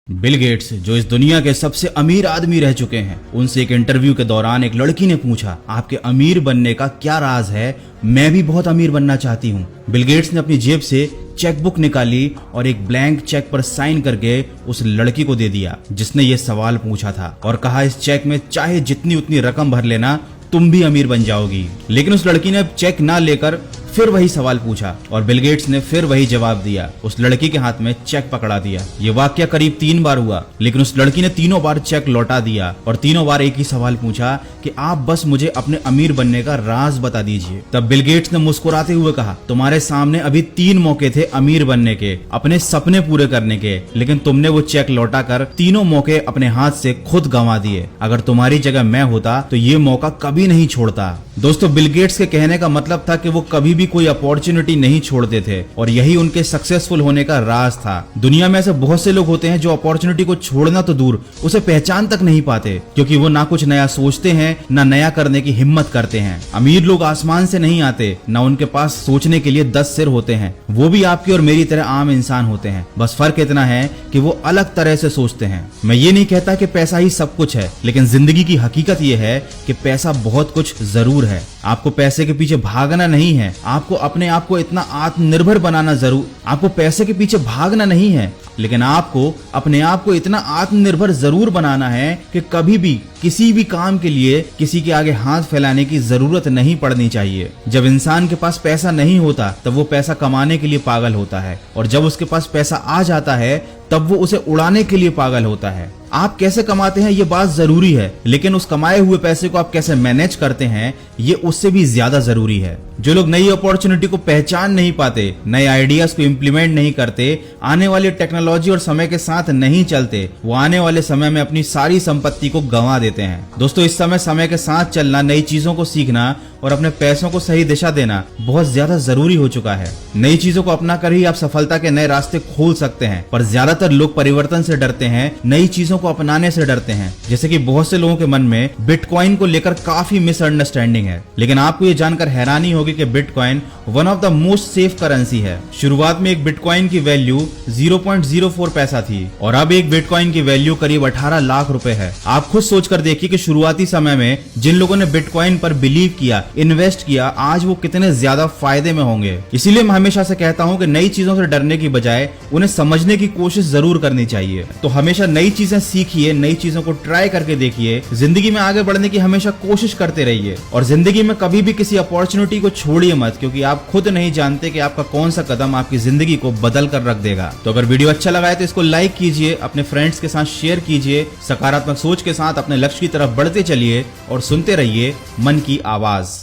Bill Gates, जो इस दुनिया के सबसे अमीर आदमी रह चुके हैं, उनसे एक इंटरव्यू के दौरान एक लड़की ने पूछा, आपके अमीर बनने का क्या राज है? मैं भी बहुत अमीर बनना चाहती हूँ। बिल गेट्स ने अपनी जेब से चेकबुक निकाली और एक ब्लैंक चेक पर साइन करके उस लड़की को दे दिया जिसने ये सवाल पूछा था, और कहा इस चेक में चाहे जितनी उतनी रकम भर लेना, तुम भी अमीर बन जाओगी। लेकिन उस लड़की ने चेक ना लेकर फिर वही सवाल पूछा और बिल गेट्स ने फिर वही जवाब दिया। उस लड़की के हाथ में चेक पकड़ा दिया। ये वाकया करीब 3 बार हुआ, लेकिन उस लड़की ने तीनों बार चेक लौटा दिया और तीनों बार एक ही सवाल पूछा कि आप बस मुझे अपने अमीर बनने का राज बता दीजिए। तब बिल गेट्स ने मुस्कुराते हुए कहा, तुम्हारे सामने अभी 3 मौके थे अमीर बनने के, अपने सपने पूरे करने के, लेकिन तुमने वो चेक लौटाकर तीनों मौके अपने हाथ से खुद गंवा दिए। अगर तुम्हारी जगह मैं होता तो ये मौका कभी नहीं छोड़ता। दोस्तों, बिल गेट्स के कहने का मतलब था कि वो कभी भी कोई अपॉर्चुनिटी नहीं छोड़ते थे और यही उनके सक्सेसफुल होने का राज था। दुनिया में ऐसे बहुत से लोग होते हैं जो अपॉर्चुनिटी को छोड़ना तो दूर, उसे पहचान तक नहीं पाते, क्योंकि वो ना कुछ नया सोचते हैं ना नया करने की हिम्मत करते हैं। अमीर लोग आसमान से नहीं आते, ना उनके पास सोचने के लिए 10 सिर होते हैं। वो भी आपकी और मेरी तरह आम इंसान होते हैं, बस फर्क इतना है कि वो अलग तरह से सोचते हैं। मैं ये नहीं कहता कि पैसा ही सब कुछ है, लेकिन जिंदगी की हकीकत ये है कि पैसा बहुत कुछ जरूर है। आपको पैसे के पीछे भागना नहीं है, आपको अपने आप को इतना आत्मनिर्भर बनाना जरूर, आपको पैसे के पीछे भागना नहीं है, लेकिन आपको अपने आप को इतना आत्मनिर्भर जरूर बनाना है कि कभी भी किसी भी काम के लिए किसी के आगे हाथ फैलाने की जरूरत नहीं पड़नी चाहिए। जब इंसान के पास पैसा नहीं होता तब वो पैसा कमाने के लिए पागल होता है, और जब उसके पास पैसा आ जाता है तब वो उसे उड़ाने के लिए पागल होता है। आप कैसे कमाते हैं ये बात जरूरी है, लेकिन उस कमाए हुए पैसे को आप कैसे मैनेज करते हैं ये उससे भी ज्यादा जरूरी है। जो लोग नई अपॉर्चुनिटी को पहचान नहीं पाते, नए आइडियाज को इम्प्लीमेंट नहीं करते, आने वाली टेक्नोलॉजी और समय के साथ नहीं चलते, वो आने वाले समय में अपनी सारी संपत्ति को गंवा देते हैं। दोस्तों, इस समय के साथ चलना, नई चीजों को सीखना और अपने पैसों को सही दिशा देना बहुत ज्यादा जरूरी हो चुका है। नई चीजों को अपना कर ही आप सफलता के नए रास्ते खोल सकते हैं, पर ज्यादातर लोग परिवर्तन से डरते हैं, नई चीजों को अपनाने से डरते हैं। जैसे कि बहुत से लोगों के मन में बिटकॉइन को लेकर काफी मिसअंडरस्टैंडिंग है, लेकिन आपको ये जानकर हैरानी होगी कि bitcoin one of the most safe currency है। शुरुआत में एक बिटकॉइन की वैल्यू 0.04 पैसा थी और अब एक बिटकॉइन की वैल्यू करीब 18 लाख रुपए है। आप खुद सोचकर देखिए कि शुरुआती समय में जिन लोगों ने बिटकॉइन पर बिलीव किया, इन्वेस्ट किया, आज वो कितने ज्यादा फायदे में होंगे। इसीलिए मैं हमेशा से कहता हूं कि नई चीजों से डरने की बजाय उन्हें समझने की कोशिश जरूर करनी चाहिए। तो हमेशा नई चीजें सीखिए, नई चीजों को ट्राई करके देखिए, जिंदगी में आगे बढ़ने की हमेशा कोशिश करते रहिए, और जिंदगी में कभी भी किसी अपॉर्चुनिटी को छोड़िए मत, क्योंकि आप खुद नहीं जानते कि आपका कौन सा कदम आपकी जिंदगी को बदल कर रख देगा। तो अगर वीडियो अच्छा लगा है तो इसको लाइक कीजिए, अपने फ्रेंड्स के साथ शेयर कीजिए, सकारात्मक सोच के साथ अपने लक्ष्य की तरफ बढ़ते चलिए और सुनते रहिए मन की आवाज।